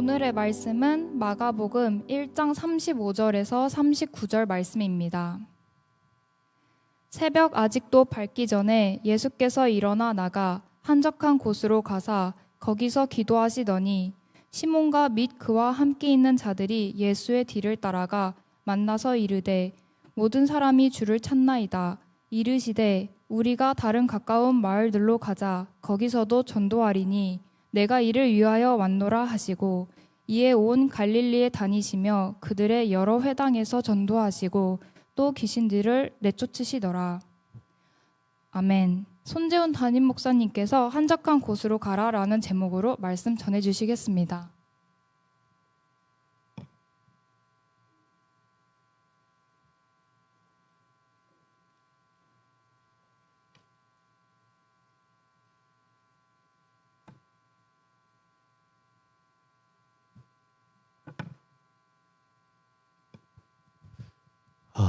오늘의 말씀은 마가복음 1장 35절에서 39절 말씀입니다. 새벽 아직도 밝기 전에 예수께서 일어나 나가 한적한 곳으로 가사 거기서 기도하시더니 시몬과 및 그와 함께 있는 자들이 예수의 뒤를 따라가 만나서 이르되 모든 사람이 주를 찾나이다. 이르시되 우리가 다른 가까운 마을들로 가자. 거기서도 전도하리니 내가 이를 위하여 왔노라 하시고 이에 온 갈릴리에 다니시며 그들의 여러 회당에서 전도하시고 또 귀신들을 내쫓으시더라. 아멘. 손재훈 담임 목사님께서 한적한 곳으로 가라라는 제목으로 말씀 전해주시겠습니다.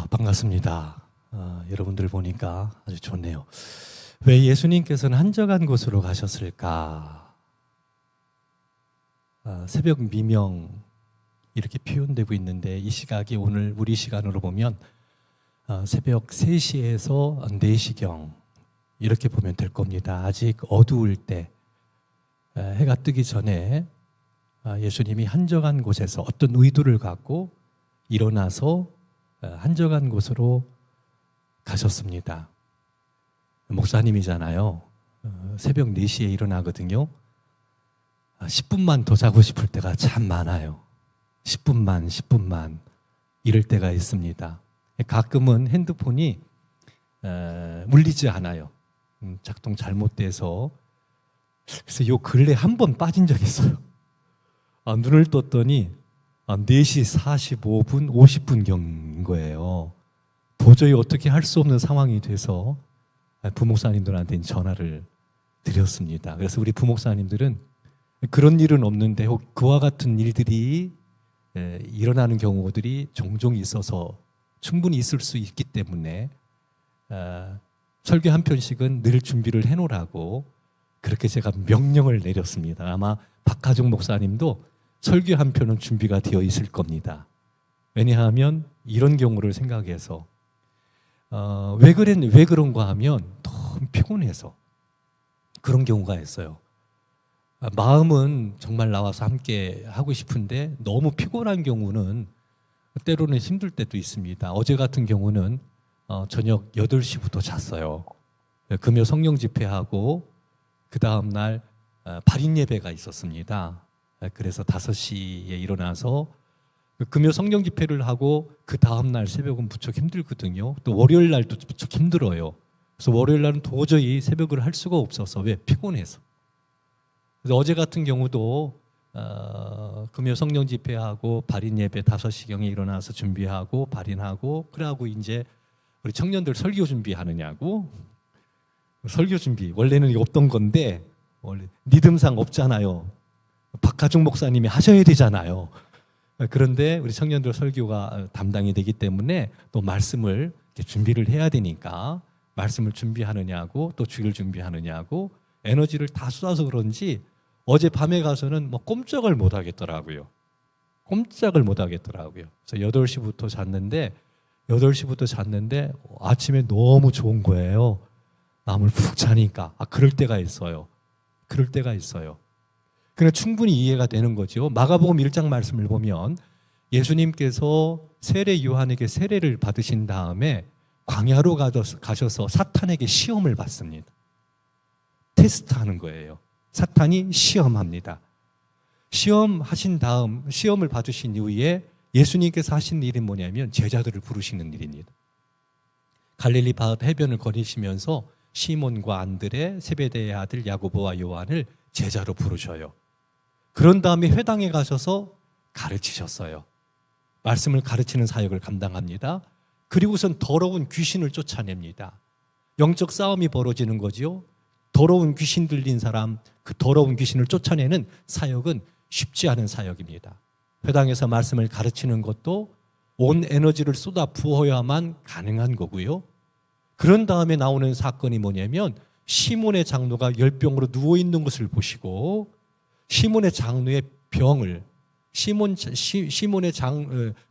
반갑습니다. 여러분들 보니까 아주 좋네요. 왜 예수님께서는 한적한 곳으로 가셨을까? 새벽 미명 이렇게 표현되고 있는데 이 시각이 오늘 우리 시간으로 보면 새벽 3시에서 4시경 이렇게 보면 될 겁니다. 아직 어두울 때 해가 뜨기 전에 예수님이 한적한 곳에서 어떤 의도를 갖고 일어나서 한적한 곳으로 가셨습니다. 목사님이잖아요. 새벽 4시에 일어나거든요. 10분만 더 자고 싶을 때가 참 많아요. 10분만 이럴 때가 있습니다. 가끔은 핸드폰이 울리지 않아요. 작동 잘못돼서. 그래서 요 근래 한 번 빠진 적이 있어요. 눈을 떴더니 4시 45분, 50분경인 거예요. 도저히 어떻게 할 수 없는 상황이 돼서 부목사님들한테 전화를 드렸습니다. 그래서 우리 부목사님들은 그런 일은 없는데 그와 같은 일들이 일어나는 경우들이 종종 있어서 충분히 있을 수 있기 때문에 설교 한 편씩은 늘 준비를 해놓으라고 그렇게 제가 명령을 내렸습니다. 아마 박하중 목사님도 설교 한 편은 준비가 되어 있을 겁니다. 왜냐하면 이런 경우를 생각해서 왜 그런가 하면 너무 피곤해서 그런 경우가 있어요. 마음은 정말 나와서 함께 하고 싶은데 너무 피곤한 경우는 때로는 힘들 때도 있습니다. 어제 같은 경우는 저녁 8시부터 잤어요. 금요 성령 집회하고 그 다음 날 발인 예배가 있었습니다. 그래서 5시에 일어나서 금요 성령 집회를 하고 그 다음 날 새벽은 무척 힘들거든요. 또 월요일 날도 무척 힘들어요. 그래서 월요일 날은 도저히 새벽을 할 수가 없어서 왜? 피곤해서. 그래서 어제 같은 경우도 금요 성령 집회하고 발인 예배 5시경에 일어나서 준비하고 발인하고 그러고 이제 우리 청년들 설교 준비하느냐고. 설교 준비 원래는 없던 건데 원래 리듬상 없잖아요. 박하중 목사님이 하셔야 되잖아요. 그런데 우리 청년들 설교가 담당이 되기 때문에 또 말씀을 준비를 해야 되니까 말씀을 준비하느냐고 또 주일 준비하느냐고 에너지를 다 쏟아서 그런지 어제 밤에 가서는 꼼짝을 못 하겠더라고요. 꼼짝을 못 하겠더라고요. 그래서 8시부터 잤는데 아침에 너무 좋은 거예요. 잠을 푹 자니까. 그럴 때가 있어요. 그러나 충분히 이해가 되는 거죠. 마가복음 1장 말씀을 보면 예수님께서 세례 요한에게 세례를 받으신 다음에 광야로 가셔서 사탄에게 시험을 받습니다. 테스트하는 거예요. 사탄이 시험합니다. 시험하신 다음 시험을 받으신 이후에 예수님께서 하신 일이 뭐냐면 제자들을 부르시는 일입니다. 갈릴리 바다 해변을 거니시면서 시몬과 안드레, 세베대의 아들 야고보와 요한을 제자로 부르셔요. 그런 다음에 회당에 가셔서 가르치셨어요. 말씀을 가르치는 사역을 감당합니다. 그리고선 더러운 귀신을 쫓아냅니다. 영적 싸움이 벌어지는 거지요. 더러운 귀신 들린 사람, 그 더러운 귀신을 쫓아내는 사역은 쉽지 않은 사역입니다. 회당에서 말씀을 가르치는 것도 온 에너지를 쏟아 부어야만 가능한 거고요. 그런 다음에 나오는 사건이 뭐냐면 시몬의 장로가 열병으로 누워있는 것을 보시고 시몬의 장로의 병을 시몬의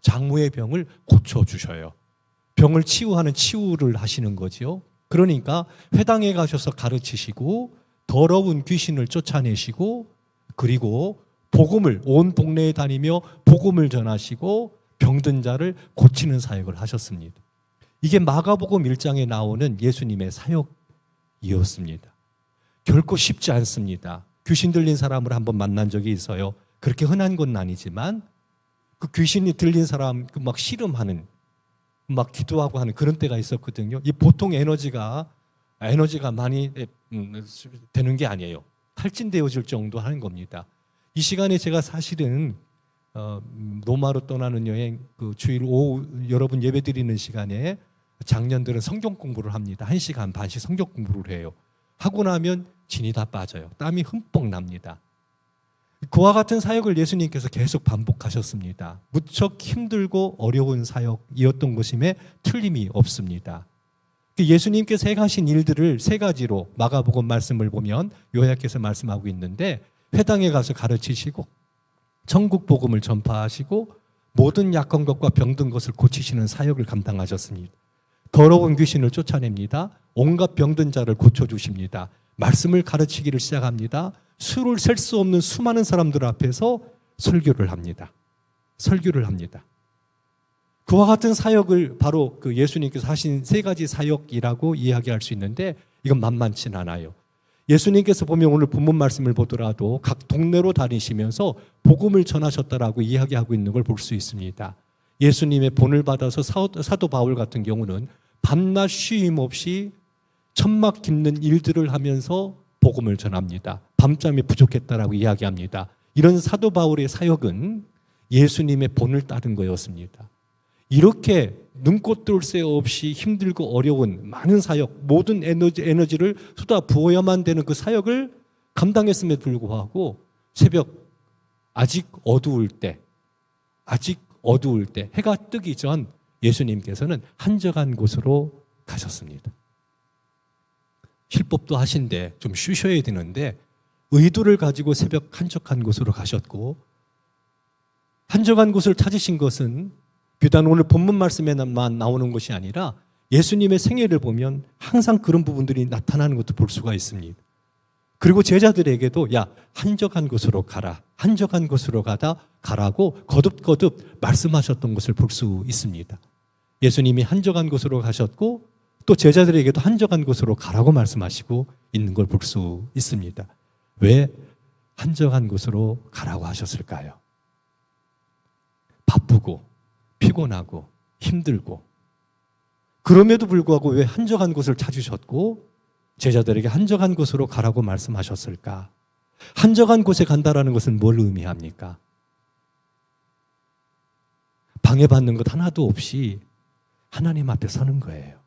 장모의 병을 고쳐주셔요. 병을 치유하는 치유를 하시는 거죠. 그러니까 회당에 가셔서 가르치시고 더러운 귀신을 쫓아내시고 그리고 복음을 온 동네에 다니며 복음을 전하시고 병든 자를 고치는 사역을 하셨습니다. 이게 마가복음 1장에 나오는 예수님의 사역이었습니다. 결코 쉽지 않습니다. 귀신 들린 사람을 한번 만난 적이 있어요. 그렇게 흔한 건 아니지만 그 귀신이 들린 사람 막 씨름하는 막 기도하고 하는 그런 때가 있었거든요. 이 보통 에너지가 많이 되는 게 아니에요. 탈진되어질 정도 하는 겁니다. 이 시간에 제가 사실은 로마로 떠나는 여행 그 주일 오후 여러분 예배 드리는 시간에 장년들은 성경 공부를 합니다. 1시간 반씩 성경 공부를 해요. 하고 나면 진이 다 빠져요. 땀이 흠뻑 납니다. 그와 같은 사역을 예수님께서 계속 반복하셨습니다. 무척 힘들고 어려운 사역이었던 것임에 틀림이 없습니다. 예수님께서 행하신 일들을 세 가지로 마가복음 말씀을 보면 요약해서 말씀하고 있는데 회당에 가서 가르치시고 천국 복음을 전파하시고 모든 약한 것과 병든 것을 고치시는 사역을 감당하셨습니다. 더러운 귀신을 쫓아냅니다. 온갖 병든 자를 고쳐주십니다. 말씀을 가르치기를 시작합니다. 수를 셀 수 없는 수많은 사람들 앞에서 설교를 합니다. 그와 같은 사역을 바로 그 예수님께서 하신 세 가지 사역이라고 이야기할 수 있는데 이건 만만치 않아요. 예수님께서 보면 오늘 본문 말씀을 보더라도 각 동네로 다니시면서 복음을 전하셨다라고 이야기하고 있는 걸 볼 수 있습니다. 예수님의 본을 받아서 사도 바울 같은 경우는 밤낮 쉼 없이 천막 깁는 일들을 하면서 복음을 전합니다. 밤잠이 부족했다라고 이야기합니다. 이런 사도 바울의 사역은 예수님의 본을 따른 거였습니다. 이렇게 눈꽃 새 없이 힘들고 어려운 많은 사역, 모든 에너지를 쏟아 부어야만 되는 그 사역을 감당했음에도 불구하고 새벽 아직 어두울 때 해가 뜨기 전 예수님께서는 한적한 곳으로 가셨습니다. 힐법도 하신데 좀 쉬셔야 되는데 의도를 가지고 새벽 한적한 곳으로 가셨고 한적한 곳을 찾으신 것은 비단 오늘 본문 말씀에만 나오는 것이 아니라 예수님의 생애를 보면 항상 그런 부분들이 나타나는 것도 볼 수가 있습니다. 그리고 제자들에게도 야 한적한 곳으로 가라. 한적한 곳으로 가라고 거듭거듭 말씀하셨던 것을 볼 수 있습니다. 예수님이 한적한 곳으로 가셨고 또 제자들에게도 한적한 곳으로 가라고 말씀하시고 있는 걸 볼 수 있습니다. 왜 한적한 곳으로 가라고 하셨을까요? 바쁘고 피곤하고 힘들고 그럼에도 불구하고 왜 한적한 곳을 찾으셨고 제자들에게 한적한 곳으로 가라고 말씀하셨을까? 한적한 곳에 간다라는 것은 뭘 의미합니까? 방해받는 것 하나도 없이 하나님 앞에 서는 거예요.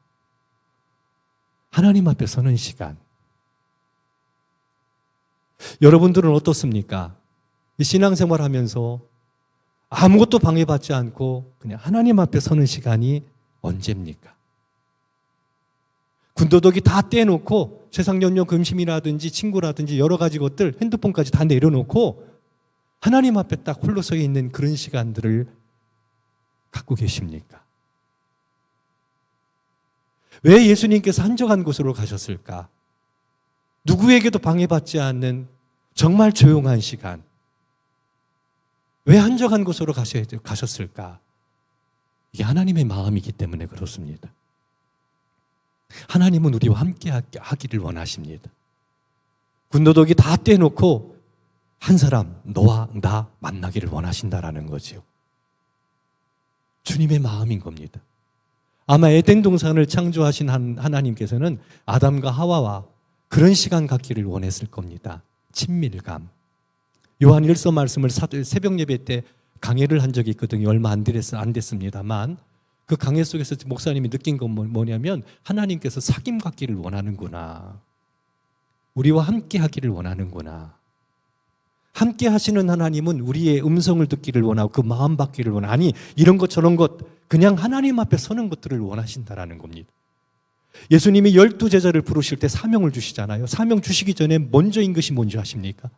하나님 앞에 서는 시간. 여러분들은 어떻습니까? 신앙생활 하면서 아무것도 방해받지 않고 그냥 하나님 앞에 서는 시간이 언제입니까? 군더더기 다 떼놓고 세상 연령 금심이라든지 친구라든지 여러 가지 것들 핸드폰까지 다 내려놓고 하나님 앞에 딱 홀로 서 있는 그런 시간들을 갖고 계십니까? 왜 예수님께서 한적한 곳으로 가셨을까? 누구에게도 방해받지 않는 정말 조용한 시간. 왜 한적한 곳으로 가셨을까? 이게 하나님의 마음이기 때문에 그렇습니다. 하나님은 우리와 함께 하기를 원하십니다. 군더더기 다 떼놓고 한 사람, 너와 나 만나기를 원하신다라는 거지요. 주님의 마음인 겁니다. 아마 에덴 동산을 창조하신 하나님께서는 아담과 하와와 그런 시간 갖기를 원했을 겁니다. 친밀감. 요한 1서 말씀을 새벽 예배 때 강해를 한 적이 있거든요. 얼마 안 됐습니다만 그 강해 속에서 목사님이 느낀 건 뭐냐면 하나님께서 사귐 갖기를 원하는구나. 우리와 함께 하기를 원하는구나. 함께 하시는 하나님은 우리의 음성을 듣기를 원하고 그 마음 받기를 원하고 아니 이런 것 저런 것 그냥 하나님 앞에 서는 것들을 원하신다라는 겁니다. 예수님이 12제자를 부르실 때 사명을 주시잖아요. 사명 주시기 전에 먼저인 것이 뭔지 아십니까?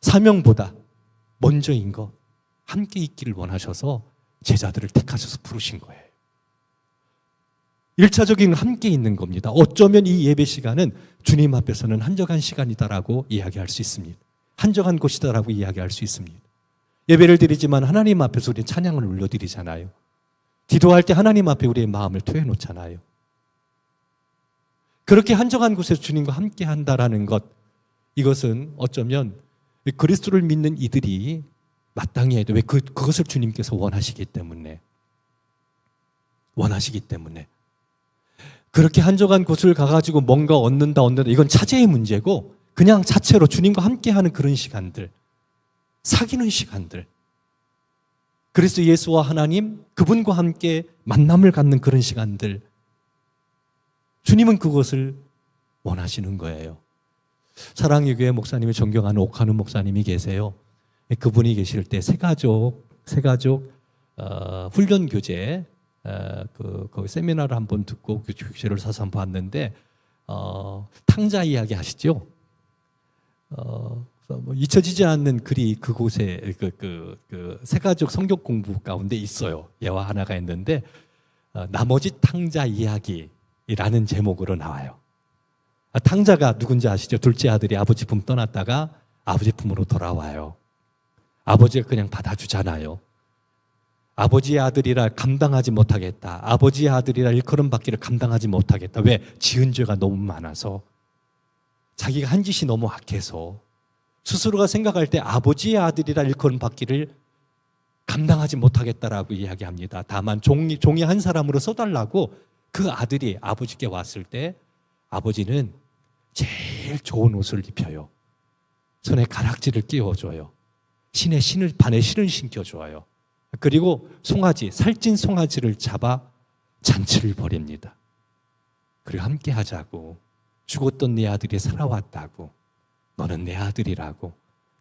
사명보다 먼저인 것, 함께 있기를 원하셔서 제자들을 택하셔서 부르신 거예요. 1차적인 함께 있는 겁니다. 어쩌면 이 예배 시간은 주님 앞에서는 한적한 시간이다라고 이야기할 수 있습니다. 한적한 곳이다라고 이야기할 수 있습니다. 예배를 드리지만 하나님 앞에서 우리 찬양을 올려드리잖아요. 기도할 때 하나님 앞에 우리의 마음을 토해놓잖아요. 그렇게 한적한 곳에서 주님과 함께 한다라는 것, 이것은 어쩌면 그리스도를 믿는 이들이 마땅히 해도 왜 그것을 주님께서 원하시기 때문에 그렇게 한적한 곳을 가가지고 뭔가 얻는다 이건 차제의 문제고 그냥 자체로 주님과 함께하는 그런 시간들, 사귀는 시간들, 그리스도 예수와 하나님 그분과 함께 만남을 갖는 그런 시간들, 주님은 그것을 원하시는 거예요. 사랑의 교회 목사님이 존경하는 옥한우 목사님이 계세요. 그분이 계실 때 새가족 훈련 교재 그 세미나를 한번 듣고 교재를 사서 한번 봤는데 탕자 이야기 하시죠? 뭐 잊혀지지 않는 글이 그곳에 그 새가족 성경 공부 가운데 있어요. 예화 하나가 있는데 나머지 탕자 이야기라는 제목으로 나와요. 탕자가 누군지 아시죠? 둘째 아들이 아버지 품 떠났다가 아버지 품으로 돌아와요. 아버지가 그냥 받아주잖아요. 아버지의 아들이라 감당하지 못하겠다. 아버지의 아들이라 일컬음 받기를 감당하지 못하겠다. 왜? 지은 죄가 너무 많아서, 자기가 한 짓이 너무 악해서 스스로가 생각할 때 아버지의 아들이라 일컬음 받기를 감당하지 못하겠다라고 이야기합니다. 다만 종이 한 사람으로 써달라고 그 아들이 아버지께 왔을 때 아버지는 제일 좋은 옷을 입혀요. 손에 가락지를 끼워줘요. 반에 신을 신겨줘요. 그리고 송아지, 살찐 송아지를 잡아 잔치를 벌입니다. 그리고 함께 하자고, 죽었던 네 아들이 살아왔다고, 너는 내 아들이라고,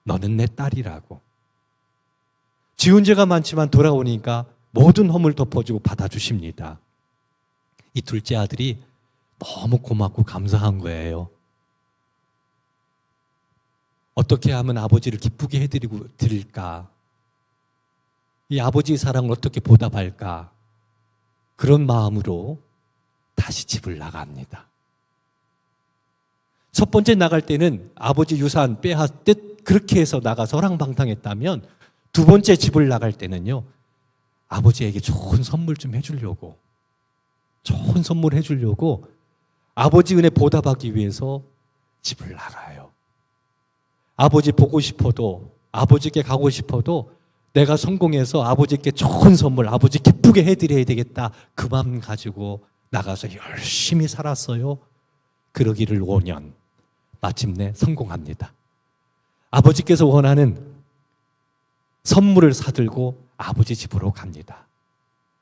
너는 내 딸이라고. 지은 죄가 많지만 돌아오니까 모든 허물 덮어주고 받아주십니다. 이 둘째 아들이 너무 고맙고 감사한 거예요. 어떻게 하면 아버지를 기쁘게 해드릴까? 이 아버지의 사랑을 어떻게 보답할까? 그런 마음으로 다시 집을 나갑니다. 첫 번째 나갈 때는 아버지 유산 빼앗듯 그렇게 해서 나가서 허랑방탕했다면, 두 번째 집을 나갈 때는요, 아버지에게 좋은 선물 좀 해주려고, 아버지 은혜 보답하기 위해서 집을 나가요. 아버지 보고 싶어도, 아버지께 가고 싶어도 내가 성공해서 아버지께 좋은 선물, 아버지 기쁘게 해드려야 되겠다, 그 마음 가지고 나가서 열심히 살았어요. 그러기를 5년. 마침내 성공합니다. 아버지께서 원하는 선물을 사들고 아버지 집으로 갑니다.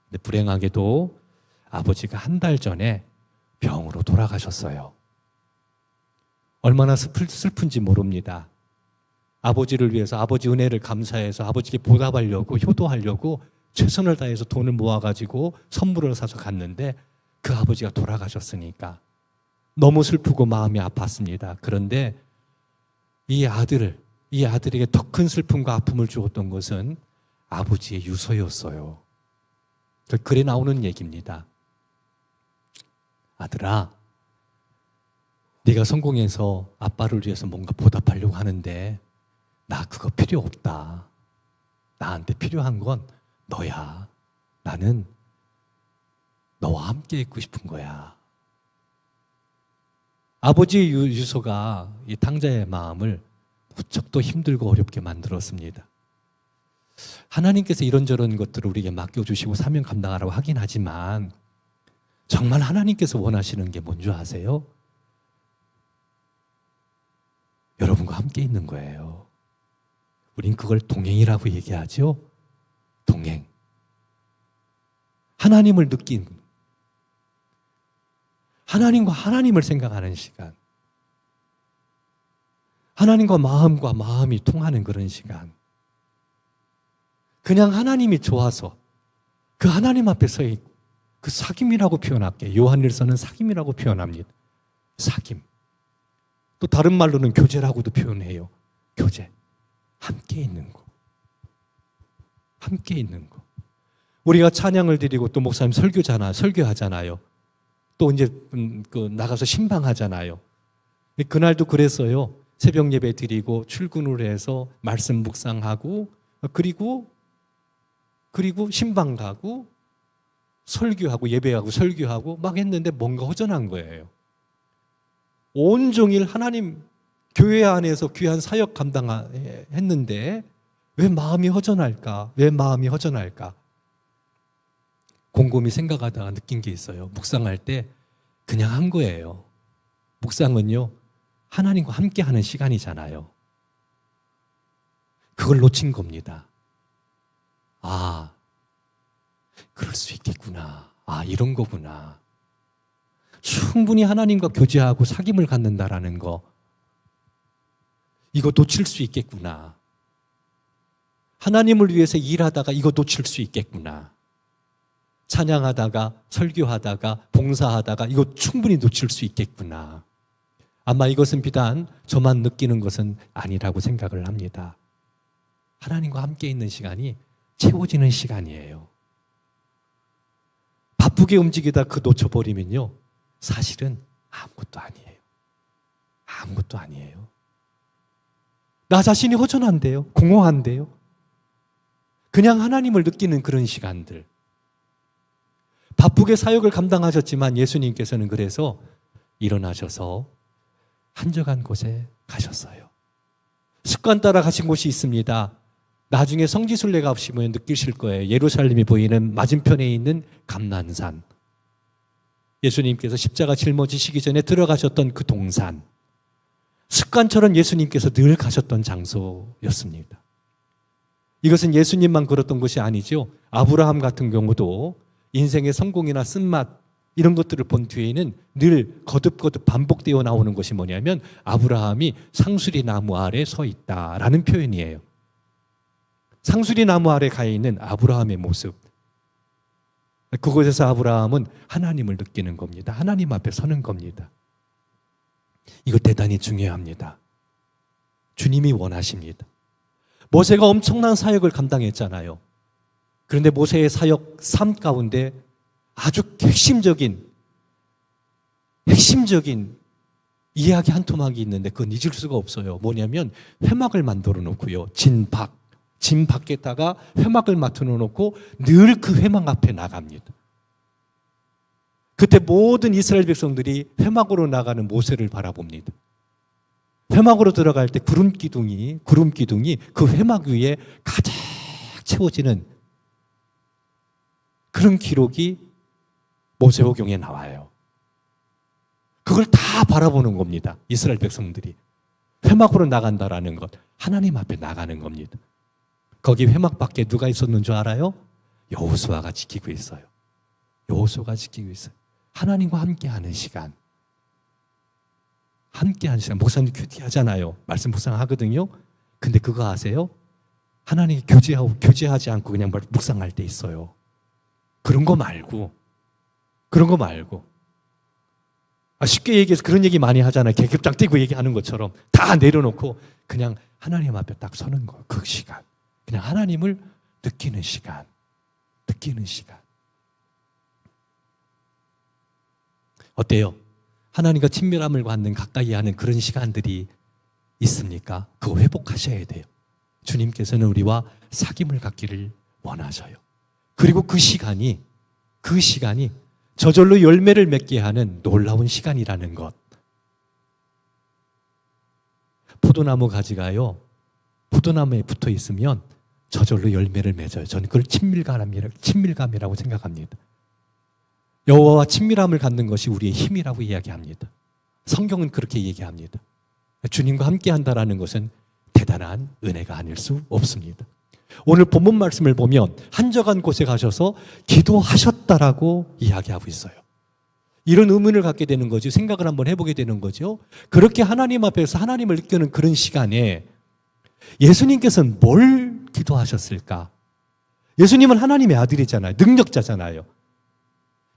근데 불행하게도 아버지가 한 달 전에 병으로 돌아가셨어요. 얼마나 슬픈지 모릅니다. 아버지를 위해서, 아버지 은혜를 감사해서 아버지께 보답하려고, 효도하려고 최선을 다해서 돈을 모아가지고 선물을 사서 갔는데 그 아버지가 돌아가셨으니까 너무 슬프고 마음이 아팠습니다. 그런데 이 아들에게 더 큰 슬픔과 아픔을 주었던 것은 아버지의 유서였어요. 그 글에 나오는 얘기입니다. 아들아, 네가 성공해서 아빠를 위해서 뭔가 보답하려고 하는데 나 그거 필요 없다. 나한테 필요한 건 너야. 나는 너와 함께 있고 싶은 거야. 아버지의 유서가 이 탕자의 마음을 무척 더 힘들고 어렵게 만들었습니다. 하나님께서 이런저런 것들을 우리에게 맡겨주시고 사명 감당하라고 하긴 하지만, 정말 하나님께서 원하시는 게 뭔지 아세요? 여러분과 함께 있는 거예요. 우린 그걸 동행이라고 얘기하죠. 동행. 하나님을 느낀, 하나님과 하나님을 생각하는 시간, 하나님과 마음이 통하는 그런 시간, 그냥 하나님이 좋아서 그 하나님 앞에 서 있고, 그 사귐이라고 표현할게요. 요한일서는 사귐이라고 표현합니다. 사귐. 또 다른 말로는 교제라고도 표현해요. 교제. 함께 있는 거. 함께 있는 거. 우리가 찬양을 드리고 또 목사님 설교하잖아요. 또 이제 나가서 신방하잖아요. 그날도 그랬어요. 새벽 예배 드리고 출근을 해서 말씀 묵상하고 그리고 신방 가고 설교하고 예배하고 설교하고 막 했는데 뭔가 허전한 거예요. 온종일 하나님 교회 안에서 귀한 사역 감당했는데 왜 마음이 허전할까? 왜 마음이 허전할까? 곰곰이 생각하다가 느낀 게 있어요. 묵상할 때 그냥 한 거예요. 묵상은요, 하나님과 함께 하는 시간이잖아요. 그걸 놓친 겁니다. 아, 그럴 수 있겠구나. 아, 이런 거구나. 충분히 하나님과 교제하고 사귐을 갖는다라는 거, 이거 놓칠 수 있겠구나. 하나님을 위해서 일하다가 이거 놓칠 수 있겠구나. 찬양하다가 설교하다가 봉사하다가 이거 충분히 놓칠 수 있겠구나. 아마 이것은 비단 저만 느끼는 것은 아니라고 생각을 합니다. 하나님과 함께 있는 시간이 채워지는 시간이에요. 바쁘게 움직이다 그 놓쳐버리면요, 사실은 아무것도 아니에요. 아무것도 아니에요. 나 자신이 허전한데요, 공허한데요. 그냥 하나님을 느끼는 그런 시간들. 바쁘게 사역을 감당하셨지만 예수님께서는 그래서 일어나셔서 한적한 곳에 가셨어요. 습관 따라 가신 곳이 있습니다. 나중에 성지순례 가시면 느끼실 거예요. 예루살렘이 보이는 맞은편에 있는 감난산. 예수님께서 십자가 짊어지시기 전에 들어가셨던 그 동산. 습관처럼 예수님께서 늘 가셨던 장소였습니다. 이것은 예수님만 그랬던 것이 아니죠. 아브라함 같은 경우도 인생의 성공이나 쓴맛 이런 것들을 본 뒤에는 늘 거듭거듭 반복되어 나오는 것이 뭐냐면 아브라함이 상수리 나무 아래 서 있다라는 표현이에요. 상수리 나무 아래 가 있는 아브라함의 모습. 그곳에서 아브라함은 하나님을 느끼는 겁니다. 하나님 앞에 서는 겁니다. 이거 대단히 중요합니다. 주님이 원하십니다. 모세가 엄청난 사역을 감당했잖아요. 그런데 모세의 사역 삶 가운데 아주 핵심적인 이야기 한 토막이 있는데 그건 잊을 수가 없어요. 뭐냐면 회막을 만들어 놓고요. 진 밖에다가 회막을 맡겨 놓고 늘 그 회막 앞에 나갑니다. 그때 모든 이스라엘 백성들이 회막으로 나가는 모세를 바라봅니다. 회막으로 들어갈 때 구름 기둥이 그 회막 위에 가득 채워지는 그런 기록이 모세오경에 나와요. 그걸 다 바라보는 겁니다. 이스라엘 백성들이. 회막으로 나간다라는 것, 하나님 앞에 나가는 겁니다. 거기 회막 밖에 누가 있었는 줄 알아요? 여호수아가 지키고 있어요. 여호수아가 지키고 있어요. 하나님과 함께하는 시간. 함께하는 시간. 목사님 큐티하잖아요. 말씀 묵상하거든요. 근데 그거 아세요? 하나님이 교제하지 않고 그냥 묵상할 때 있어요. 그런 거 말고 쉽게 얘기해서 그런 얘기 많이 하잖아요. 계급장 띄고 얘기하는 것처럼 다 내려놓고 그냥 하나님 앞에 딱 서는 거예요. 그 시간. 그냥 하나님을 느끼는 시간. 어때요? 하나님과 친밀함을 갖는 가까이 하는 그런 시간들이 있습니까? 그거 회복하셔야 돼요. 주님께서는 우리와 사귐을 갖기를 원하셔요. 그리고 그 시간이 저절로 열매를 맺게 하는 놀라운 시간이라는 것. 포도나무 가지가요, 포도나무에 붙어 있으면 저절로 열매를 맺어요. 저는 그걸 친밀감이라고 생각합니다. 여호와와 친밀함을 갖는 것이 우리의 힘이라고 이야기합니다. 성경은 그렇게 얘기합니다. 주님과 함께 한다라는 것은 대단한 은혜가 아닐 수 없습니다. 오늘 본문 말씀을 보면 한적한 곳에 가셔서 기도하셨다라고 이야기하고 있어요. 이런 의문을 갖게 되는 거죠. 생각을 한번 해보게 되는 거죠. 그렇게 하나님 앞에서 하나님을 느끼는 그런 시간에 예수님께서는 뭘 기도하셨을까? 예수님은 하나님의 아들이잖아요. 능력자잖아요.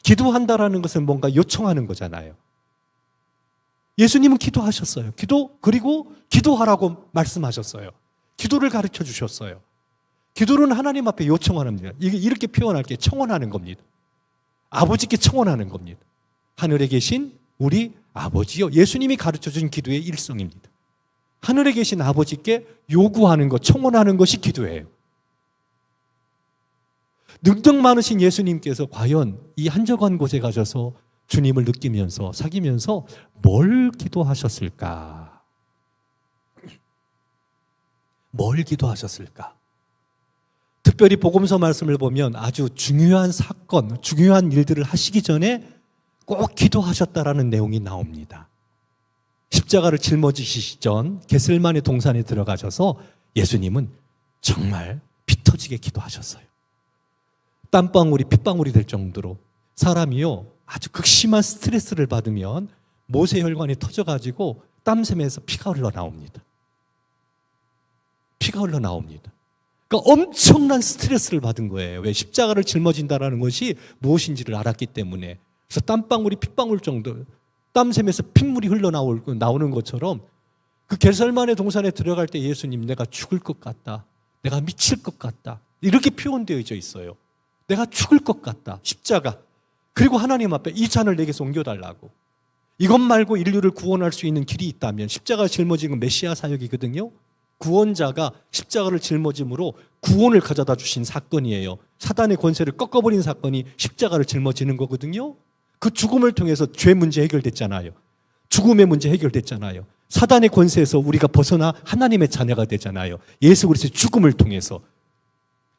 기도한다라는 것은 뭔가 요청하는 거잖아요. 예수님은 기도하셨어요. 그리고 기도하라고 말씀하셨어요. 기도를 가르쳐 주셨어요. 기도는 하나님 앞에 요청하는 겁니다. 이렇게 표현할게 청원하는 겁니다. 아버지께 청원하는 겁니다. 하늘에 계신 우리 아버지요. 예수님이 가르쳐준 기도의 일성입니다. 하늘에 계신 아버지께 요구하는 것, 청원하는 것이 기도예요. 능력 많으신 예수님께서 과연 이 한적한 곳에 가셔서 주님을 느끼면서 사귀면서 뭘 기도하셨을까? 뭘 기도하셨을까? 특별히 복음서 말씀을 보면 아주 중요한 사건, 중요한 일들을 하시기 전에 꼭 기도하셨다라는 내용이 나옵니다. 십자가를 짊어지시기 전 겟세마네 동산에 들어가셔서 예수님은 정말 피 터지게 기도하셨어요. 땀방울이 핏방울이 될 정도로 사람이요 아주 극심한 스트레스를 받으면 모세혈관이 터져가지고 땀샘에서 피가 흘러나옵니다. 피가 흘러나옵니다. 그러니까 엄청난 스트레스를 받은 거예요. 왜? 십자가를 짊어진다라는 것이 무엇인지를 알았기 때문에. 그래서 땀방울이 핏방울 정도, 땀샘에서 핏물이 흘러나오는 것처럼 그 겟세마네 동산에 들어갈 때 예수님 내가 죽을 것 같다. 내가 미칠 것 같다. 이렇게 표현되어 있어요. 내가 죽을 것 같다. 십자가. 그리고 하나님 앞에 이 잔을 내게서 옮겨달라고. 이것 말고 인류를 구원할 수 있는 길이 있다면 십자가 짊어지는 메시아 사역이거든요. 구원자가 십자가를 짊어짐으로 구원을 가져다 주신 사건이에요. 사단의 권세를 꺾어버린 사건이 십자가를 짊어지는 거거든요. 그 죽음을 통해서 죄 문제 해결됐잖아요. 죽음의 문제 해결됐잖아요. 사단의 권세에서 우리가 벗어나 하나님의 자녀가 되잖아요. 예수 그리스도의 죽음을 통해서.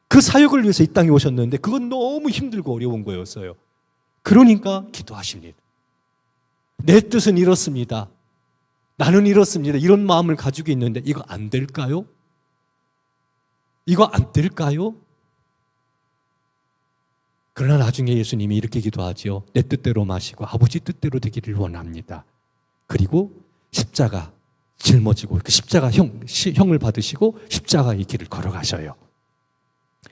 그 사역을 위해서 이 땅에 오셨는데 그건 너무 힘들고 어려운 거였어요. 그러니까 기도하십니다. 내 뜻은 이렇습니다. 나는 이렇습니다. 이런 마음을 가지고 있는데 이거 안 될까요? 이거 안 될까요? 그러나 나중에 예수님이 이렇게 기도하지요. 내 뜻대로 마시고 아버지 뜻대로 되기를 원합니다. 그리고 십자가 짊어지고 그 십자가 형을 받으시고 십자가의 길을 걸어가셔요.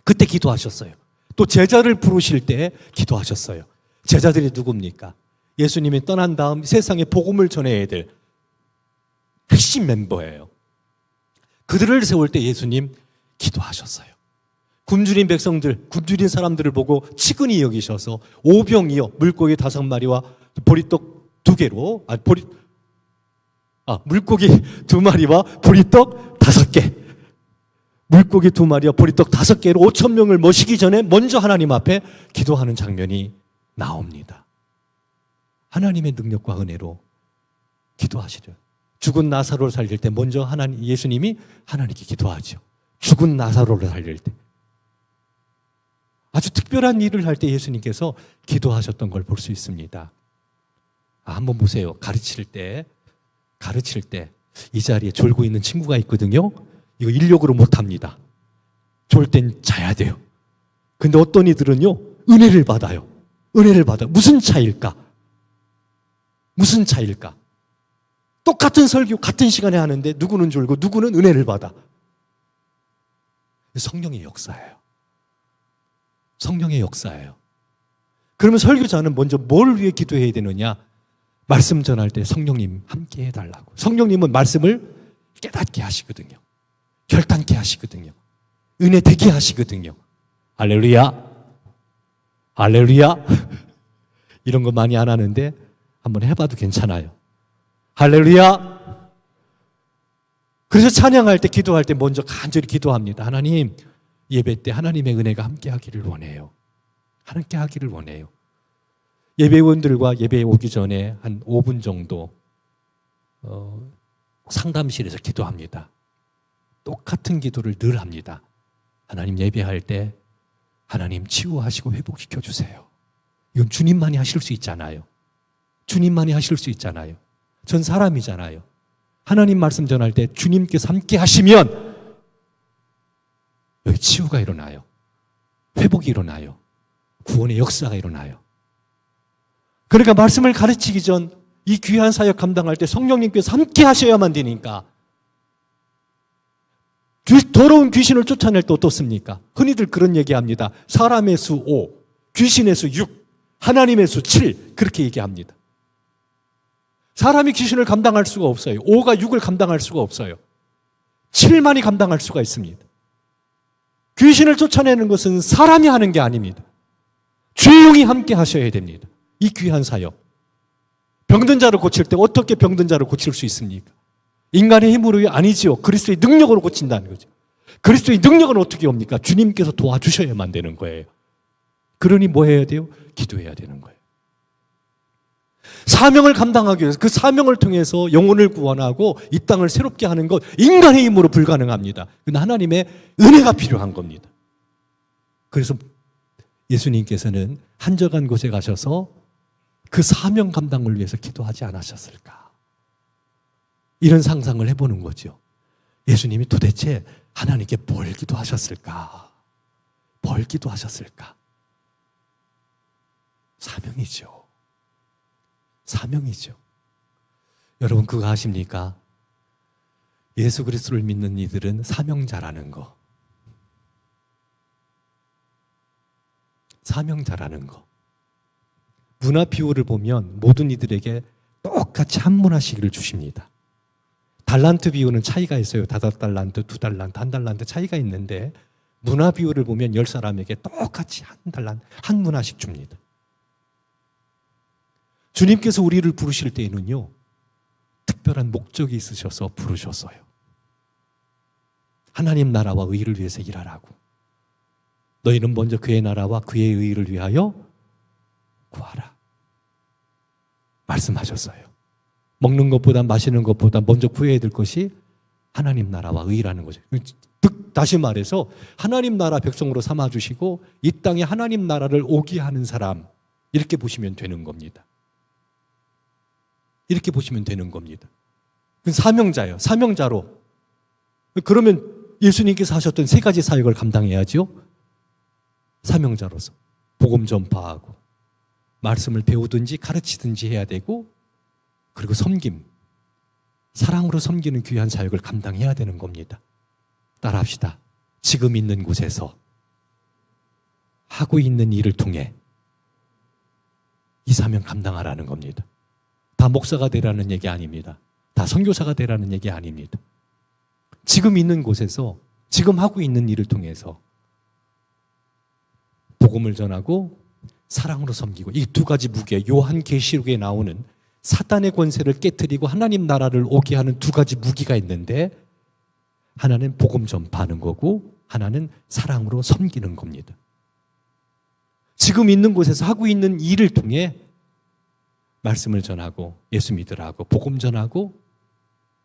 그때 기도하셨어요. 또 제자를 부르실 때 기도하셨어요. 제자들이 누굽니까? 예수님이 떠난 다음 세상에 복음을 전해야 될 핵심 멤버예요. 그들을 세울 때 예수님 기도하셨어요. 굶주린 백성들, 굶주린 사람들을 보고 치근히 여기셔서 오병이어 물고기 5마리와 보리떡 2개로 물고기 2마리와 보리떡 5개, 물고기 2마리와 보리떡 5개로 5,000명을 모시기 전에 먼저 하나님 앞에 기도하는 장면이 나옵니다. 하나님의 능력과 은혜로 기도하시죠. 죽은 나사로를 살릴 때 먼저 예수님이 하나님께 기도하죠. 죽은 나사로를 살릴 때. 아주 특별한 일을 할 때 예수님께서 기도하셨던 걸 볼 수 있습니다. 한번 보세요. 가르칠 때 이 자리에 졸고 있는 친구가 있거든요. 이거 인력으로 못합니다. 졸 땐 자야 돼요. 근데 어떤 이들은요, 은혜를 받아요. 무슨 차이일까? 똑같은 설교, 같은 시간에 하는데 누구는 졸고 누구는 은혜를 받아. 성령의 역사예요. 그러면 설교자는 먼저 뭘 위해 기도해야 되느냐? 말씀 전할 때 성령님 함께 해달라고. 성령님은 말씀을 깨닫게 하시거든요. 결단케 하시거든요. 은혜 되게 하시거든요. 할렐루야. 이런 거 많이 안 하는데 한번 해봐도 괜찮아요. 할렐루야. 그래서 찬양할 때, 기도할 때 먼저 간절히 기도합니다. 하나님, 예배 때 하나님의 은혜가 함께 하기를 원해요. 예배원들과 예배에 오기 전에 한 5분 정도 상담실에서 기도합니다. 똑같은 기도를 늘 합니다. 하나님, 예배할 때 하나님 치유하시고 회복시켜 주세요. 이건 주님만이 하실 수 있잖아요. 전 사람이잖아요. 하나님 말씀 전할 때 주님께서 함께 하시면 여기 치유가 일어나요. 회복이 일어나요. 구원의 역사가 일어나요. 그러니까 말씀을 가르치기 전 이 귀한 사역 감당할 때 성령님께서 함께 하셔야만 되니까. 더러운 귀신을 쫓아낼 때 어떻습니까? 흔히들 그런 얘기합니다. 사람의 수 5, 귀신의 수 6, 하나님의 수 7, 그렇게 얘기합니다. 사람이 귀신을 감당할 수가 없어요. 5가 6을 감당할 수가 없어요. 7만이 감당할 수가 있습니다. 귀신을 쫓아내는 것은 사람이 하는 게 아닙니다. 주의 영이 함께 하셔야 됩니다. 이 귀한 사역. 병든 자를 고칠 때 어떻게 병든 자를 고칠 수 있습니까? 인간의 힘으로 아니지요. 그리스도의 능력으로 고친다는 거죠. 그리스도의 능력은 어떻게 옵니까? 주님께서 도와주셔야만 되는 거예요. 그러니 뭐 해야 돼요? 기도해야 되는 거예요. 사명을 감당하기 위해서 그 사명을 통해서 영혼을 구원하고 이 땅을 새롭게 하는 것 인간의 힘으로 불가능합니다. 그런데 하나님의 은혜가 필요한 겁니다. 그래서 예수님께서는 한적한 곳에 가셔서 그 사명 감당을 위해서 기도하지 않으셨을까? 이런 상상을 해보는 거죠. 예수님이 도대체 하나님께 뭘 기도하셨을까? 뭘 기도하셨을까? 사명이죠. 사명이죠. 여러분 그거 아십니까? 예수 그리스도를 믿는 이들은 사명자라는 거. 사명자라는 거. 문화 비유를 보면 모든 이들에게 똑같이 한 문화씩을 주십니다. 달란트 비유는 차이가 있어요. 5달란트, 2달란트, 1달란트 차이가 있는데 문화 비유를 보면 10사람에게 똑같이 한 문화씩 줍니다. 주님께서 우리를 부르실 때에는요, 특별한 목적이 있으셔서 부르셨어요. 하나님 나라와 의를 위해서 일하라고. 너희는 먼저 그의 나라와 그의 의를 위하여 구하라. 말씀하셨어요. 먹는 것보다 마시는 것보다 먼저 구해야 될 것이 하나님 나라와 의라는 거죠. 다시 말해서 하나님 나라 백성으로 삼아주시고 이 땅에 하나님 나라를 오게 하는 사람, 이렇게 보시면 되는 겁니다. 이렇게 보시면 되는 겁니다. 사명자예요. 사명자로. 그러면 예수님께서 하셨던 3가지 사역을 감당해야죠. 사명자로서 복음 전파하고 말씀을 배우든지 가르치든지 해야 되고, 그리고 섬김, 사랑으로 섬기는 귀한 사역을 감당해야 되는 겁니다. 따라합시다. 지금 있는 곳에서 하고 있는 일을 통해 이 사명 감당하라는 겁니다. 다 목사가 되라는 얘기 아닙니다. 다 선교사가 되라는 얘기 아닙니다. 지금 있는 곳에서 지금 하고 있는 일을 통해서 복음을 전하고 사랑으로 섬기고, 이 2가지 무게, 요한계시록에 나오는 사단의 권세를 깨트리고 하나님 나라를 오게 하는 2가지 무기가 있는데, 하나는 복음 전파하는 거고 하나는 사랑으로 섬기는 겁니다. 지금 있는 곳에서 하고 있는 일을 통해 말씀을 전하고 예수 믿으라고 복음 전하고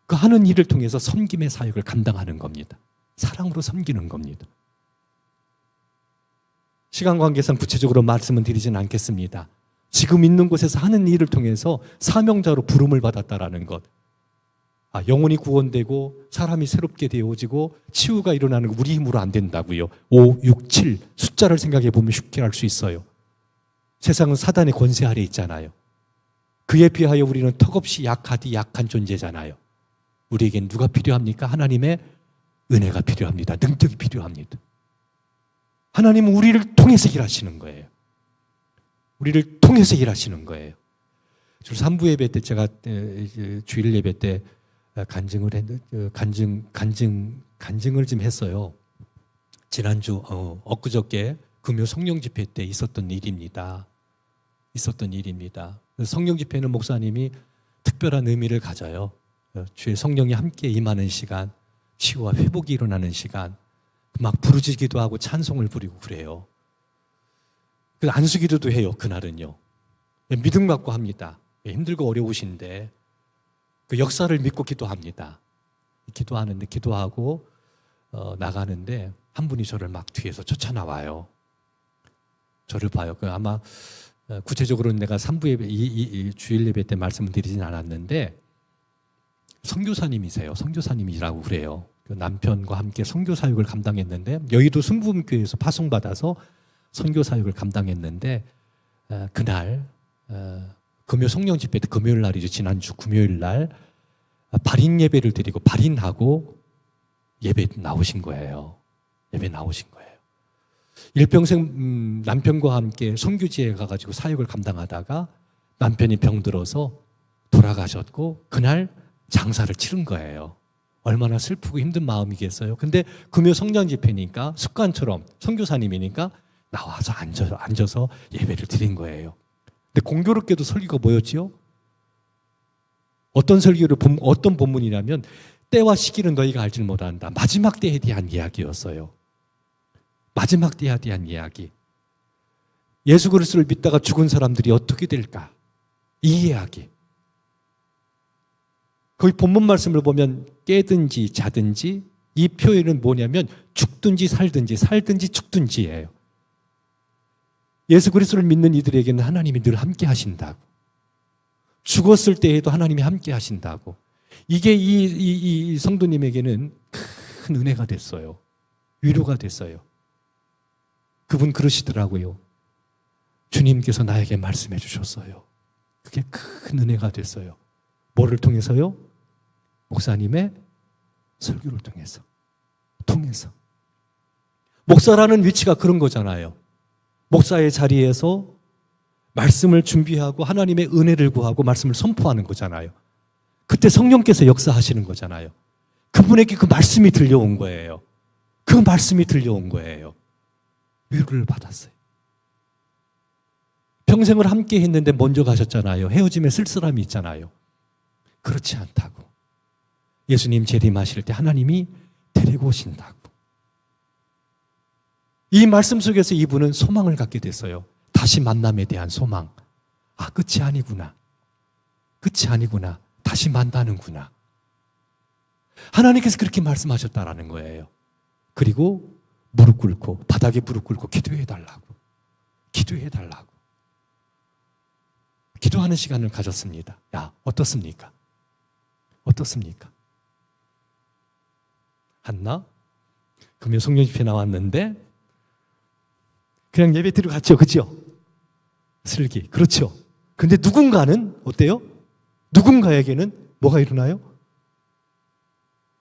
그 하는 일을 통해서 섬김의 사역을 감당하는 겁니다. 사랑으로 섬기는 겁니다. 시간 관계상 구체적으로 말씀은 드리진 않겠습니다. 지금 있는 곳에서 하는 일을 통해서 사명자로 부름을 받았다라는 것. 영혼이 구원되고 사람이 새롭게 되어지고 치유가 일어나는 거 우리 힘으로 안 된다고요. 5, 6, 7 숫자를 생각해 보면 쉽게 알 수 있어요. 세상은 사단의 권세 아래 있잖아요. 그에 비하여 우리는 턱없이 약하디 약한 존재잖아요. 우리에겐 누가 필요합니까? 하나님의 은혜가 필요합니다. 능력이 필요합니다. 하나님은 우리를 통해서 일하시는 거예요. 우리를 통해서 일하시는 거예요. 주 3부 예배 때 제가 주일 예배 때 간증을 좀 했어요. 지난주 엊그저께 금요 성령 집회 때 있었던 일입니다. 성령 집회는 목사님이 특별한 의미를 가져요. 주의 성령이 함께 임하는 시간, 치유와 회복이 일어나는 시간, 막 부르짖기도 하고 찬송을 부리고 그래요. 안수기도도 해요. 그날은요. 믿음 갖고 합니다. 힘들고 어려우신데 그 역사를 믿고 기도합니다. 기도하는데 기도하고 나가는데 한 분이 저를 막 뒤에서 쫓아나와요. 저를 봐요. 아마 구체적으로는 내가 3부 예배, 이 주일 예배 때 말씀을 드리진 않았는데 선교사님이세요. 선교사님이라고 그래요. 그 남편과 함께 선교 사역을 감당했는데 여의도 순복음교회에서 파송받아서 선교 사역을 감당했는데 그날 금요 성령 집회 때 금요일 날이죠. 지난주 금요일 날 발인 예배를 드리고 발인하고 예배 나오신 거예요. 예배 나오신 거예요. 일평생 남편과 함께 선교지에 가가지고 사역을 감당하다가 남편이 병들어서 돌아가셨고 그날 장사를 치른 거예요. 얼마나 슬프고 힘든 마음이겠어요. 근데 금요 성령 집회니까 습관처럼 선교사님이니까 나와서 앉아서 예배를 드린 거예요. 근데 공교롭게도 설교가 뭐였지요? 어떤 본문이냐면 때와 시기는 너희가 알지를 못한다. 마지막 때에 대한 이야기였어요. 마지막 때에 대한 이야기. 예수 그리스도를 믿다가 죽은 사람들이 어떻게 될까? 이 이야기. 거기 본문 말씀을 보면 깨든지 자든지 이 표현은 뭐냐면 죽든지 살든지 죽든지예요. 예수 그리스도를 믿는 이들에게는 하나님이 늘 함께 하신다고. 죽었을 때에도 하나님이 함께 하신다고. 이게 이 성도님에게는 큰 은혜가 됐어요. 위로가 됐어요. 그분 그러시더라고요. 주님께서 나에게 말씀해 주셨어요. 그게 큰 은혜가 됐어요. 뭐를 통해서요? 목사님의 설교를 통해서. 목사라는 위치가 그런 거잖아요. 목사의 자리에서 말씀을 준비하고 하나님의 은혜를 구하고 말씀을 선포하는 거잖아요. 그때 성령께서 역사하시는 거잖아요. 그분에게 그 말씀이 들려온 거예요. 그 말씀이 들려온 거예요. 위로를 받았어요. 평생을 함께 했는데 먼저 가셨잖아요. 헤어짐에 쓸쓸함이 있잖아요. 그렇지 않다고. 예수님 재림하실 때 하나님이 데리고 오신다고. 이 말씀 속에서 이분은 소망을 갖게 됐어요. 다시 만남에 대한 소망. 아, 끝이 아니구나. 끝이 아니구나. 다시 만나는구나. 하나님께서 그렇게 말씀하셨다라는 거예요. 그리고 무릎 꿇고, 바닥에 무릎 꿇고 기도해달라고. 기도해달라고. 기도하는 시간을 가졌습니다. 야, 어떻습니까? 어떻습니까? 한나? 금요 성령집회 나왔는데 그냥 예배 들어갔죠. 그죠? 슬기. 그렇죠. 근데 누군가는 어때요? 누군가에게는 뭐가 일어나요?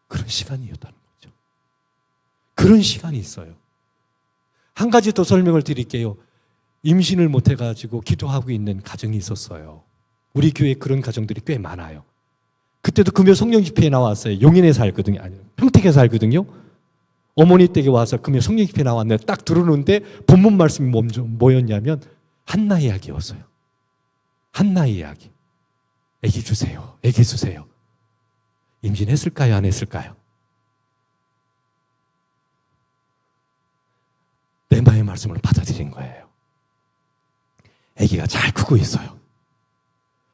그런 시간이었다는 거죠. 그런 시간이 있어요. 한 가지 더 설명을 드릴게요. 임신을 못해가지고 기도하고 있는 가정이 있었어요. 우리 교회에 그런 가정들이 꽤 많아요. 그때도 금요 성령 집회에 나왔어요. 용인에 살거든요. 아니, 평택에 살거든요. 어머니 댁에 와서 금요 성령 집회에 나왔는데 딱 들어오는데 본문 말씀이 뭐였냐면 한나 이야기였어요. 한나 이야기. 애기 주세요. 애기 주세요. 임신했을까요? 안 했을까요? 렘바의 말씀을 받아들인 거예요. 아기가 잘 크고 있어요.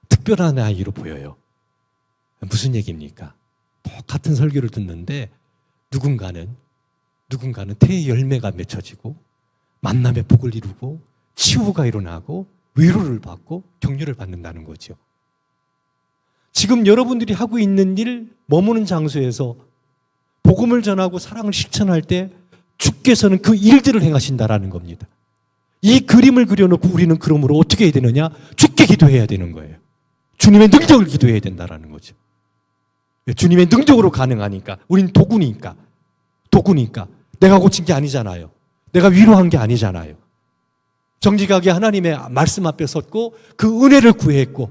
특별한 아이로 보여요. 무슨 얘기입니까? 똑같은 설교를 듣는데 누군가는 태의 열매가 맺혀지고 만남의 복을 이루고 치유가 일어나고 위로를 받고 격려를 받는다는 거죠. 지금 여러분들이 하고 있는 일, 머무는 장소에서 복음을 전하고 사랑을 실천할 때 주께서는 그 일들을 행하신다라는 겁니다. 이 그림을 그려놓고 우리는 그러므로 어떻게 해야 되느냐? 주께 기도해야 되는 거예요. 주님의 능력을 기도해야 된다라는 거죠. 주님의 능력으로 가능하니까. 우린 도구니까. 내가 고친 게 아니잖아요. 내가 위로한 게 아니잖아요. 정직하게 하나님의 말씀 앞에 섰고 그 은혜를 구했고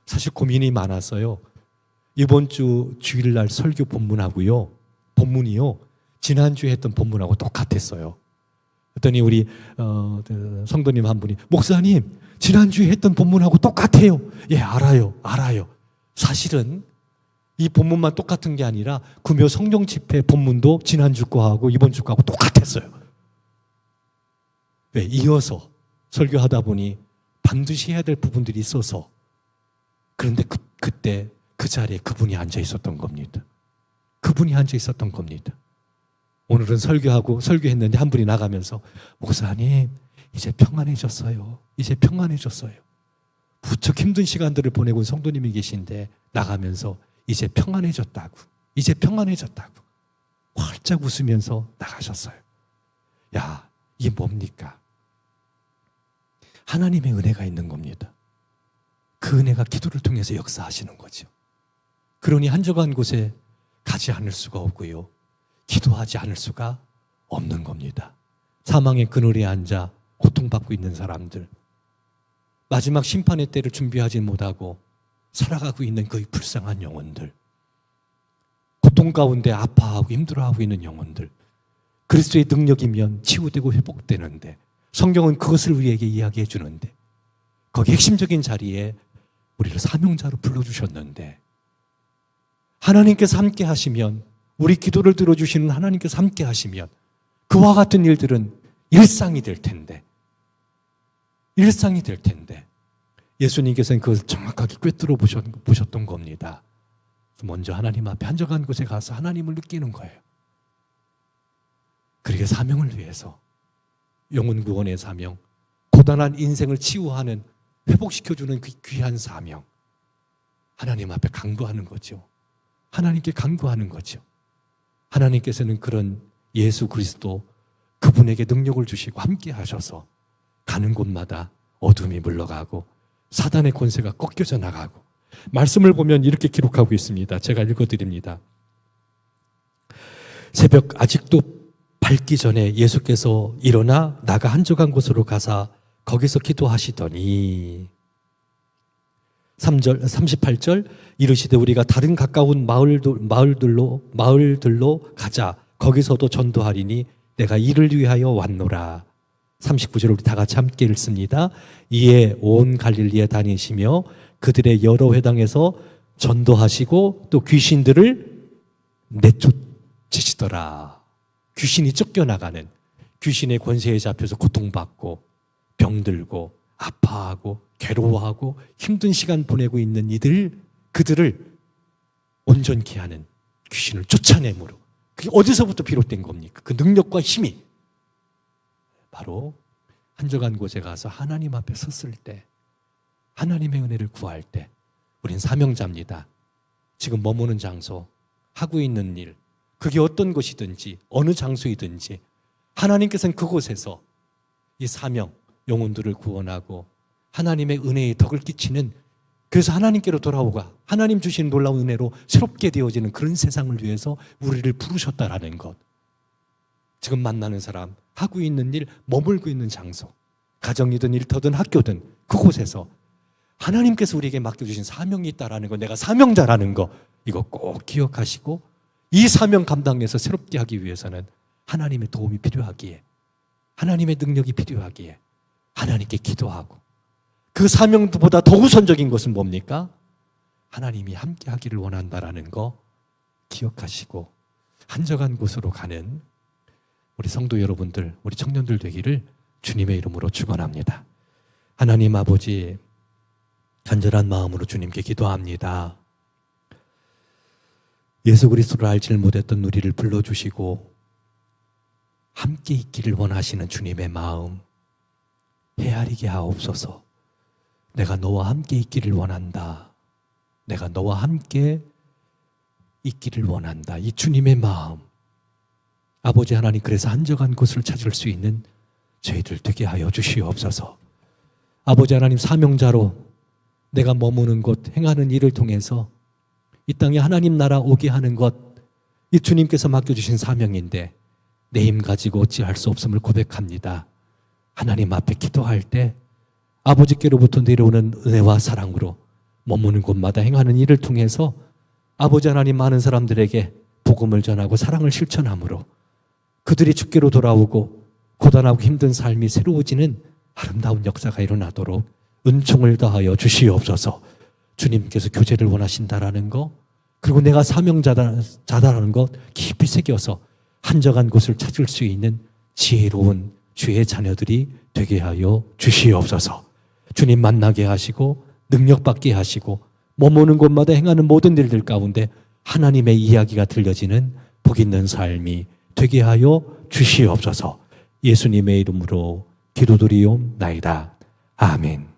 사실 고민이 많았어요. 이번 주 주일날 설교 본문이요. 지난주에 했던 본문하고 똑같았어요. 그랬더니 우리 성도님 한 분이 목사님 지난주에 했던 본문하고 똑같아요. 예, 알아요. 사실은 이 본문만 똑같은 게 아니라 금요 성령 집회 본문도 지난주 거하고 이번 주 거하고 똑같았어요. 왜? 이어서 설교하다 보니 반드시 해야 될 부분들이 있어서. 그런데 그때 그 자리에 그분이 앉아 있었던 겁니다. 오늘은 설교했는데 한 분이 나가면서 목사님 이제 평안해졌어요. 무척 힘든 시간들을 보내고 온 성도님이 계신데 나가면서 이제 평안해졌다고 활짝 웃으면서 나가셨어요. 야, 이게 뭡니까? 하나님의 은혜가 있는 겁니다. 그 은혜가 기도를 통해서 역사하시는 거죠. 그러니 한적한 곳에 가지 않을 수가 없고요. 기도하지 않을 수가 없는 겁니다. 사망의 그늘에 앉아 고통받고 있는 사람들, 마지막 심판의 때를 준비하지 못하고 살아가고 있는 그 불쌍한 영혼들, 고통 가운데 아파하고 힘들어하고 있는 영혼들, 그리스도의 능력이면 치유되고 회복되는데, 성경은 그것을 우리에게 이야기해 주는데, 거기 핵심적인 자리에 우리를 사명자로 불러주셨는데, 하나님께서 함께 하시면, 우리 기도를 들어주시는 하나님께서 함께 하시면 그와 같은 일들은 일상이 될 텐데, 예수님께서는 그것을 정확하게 꿰뚫어 보셨던 겁니다. 먼저 하나님 앞에 한적한 곳에 가서 하나님을 느끼는 거예요. 그러게 사명을 위해서, 영혼 구원의 사명, 고단한 인생을 치유하는, 회복시켜주는 그 귀한 사명, 하나님 앞에 간구하는 거죠. 하나님께 간구하는 거죠. 하나님께서는 그런 예수 그리스도, 그분에게 능력을 주시고 함께 하셔서 가는 곳마다 어둠이 물러가고 사단의 권세가 꺾여져 나가고, 말씀을 보면 이렇게 기록하고 있습니다. 제가 읽어드립니다. 새벽 아직도 밝기 전에 예수께서 일어나 나가 한적한 곳으로 가사 거기서 기도하시더니, 3절, 38절, 이르시되 우리가 다른 가까운 마을들로 가자. 거기서도 전도하리니 내가 이를 위하여 왔노라. 39절 우리 다 같이 함께 읽습니다. 이에 온 갈릴리에 다니시며 그들의 여러 회당에서 전도하시고 또 귀신들을 내쫓으시더라. 귀신이 쫓겨나가는, 귀신의 권세에 잡혀서 고통받고 병들고 아파하고 괴로워하고 힘든 시간 보내고 있는 그들을 온전케 하는, 귀신을 쫓아내므로, 그게 어디서부터 비롯된 겁니까? 그 능력과 힘이 바로 한적한 곳에 가서 하나님 앞에 섰을 때, 하나님의 은혜를 구할 때, 우린 사명자입니다. 지금 머무는 장소, 하고 있는 일, 그게 어떤 것이든지 어느 장소이든지 하나님께서는 그곳에서 이 사명, 영혼들을 구원하고 하나님의 은혜의 덕을 끼치는, 그래서 하나님께로 돌아오가 하나님 주신 놀라운 은혜로 새롭게 되어지는 그런 세상을 위해서 우리를 부르셨다라는 것. 지금 만나는 사람, 하고 있는 일, 머물고 있는 장소, 가정이든 일터든 학교든 그곳에서 하나님께서 우리에게 맡겨주신 사명이 있다라는 거, 내가 사명자라는 거, 이거 꼭 기억하시고, 이 사명 감당해서 새롭게 하기 위해서는 하나님의 도움이 필요하기에, 하나님의 능력이 필요하기에 하나님께 기도하고, 그 사명보다 더 우선적인 것은 뭡니까? 하나님이 함께 하기를 원한다라는 거 기억하시고 한적한 곳으로 가는 우리 성도 여러분들, 우리 청년들 되기를 주님의 이름으로 축원합니다. 하나님 아버지, 간절한 마음으로 주님께 기도합니다. 예수 그리스도를 알지 못했던 우리를 불러주시고 함께 있기를 원하시는 주님의 마음 헤아리게 하옵소서. 내가 너와 함께 있기를 원한다. 내가 너와 함께 있기를 원한다. 이 주님의 마음, 아버지 하나님, 그래서 한적한 곳을 찾을 수 있는 저희들 되게 하여 주시옵소서. 아버지 하나님, 사명자로 내가 머무는 곳, 행하는 일을 통해서 이 땅에 하나님 나라 오게 하는 것, 이 주님께서 맡겨주신 사명인데 내 힘 가지고 어찌할 수 없음을 고백합니다. 하나님 앞에 기도할 때 아버지께로부터 내려오는 은혜와 사랑으로 머무는 곳마다 행하는 일을 통해서 아버지 하나님, 많은 사람들에게 복음을 전하고 사랑을 실천함으로 그들이 주께로 돌아오고 고단하고 힘든 삶이 새로워지는 아름다운 역사가 일어나도록 은총을 다하여 주시옵소서. 주님께서 교제를 원하신다라는 것, 그리고 내가 사명자다라는 것 깊이 새겨서 한적한 곳을 찾을 수 있는 지혜로운 주의 자녀들이 되게 하여 주시옵소서. 주님 만나게 하시고 능력받게 하시고 머무는 곳마다 행하는 모든 일들 가운데 하나님의 이야기가 들려지는 복 있는 삶이 되게 하여 주시옵소서. 예수님의 이름으로 기도드리옵나이다. 아멘.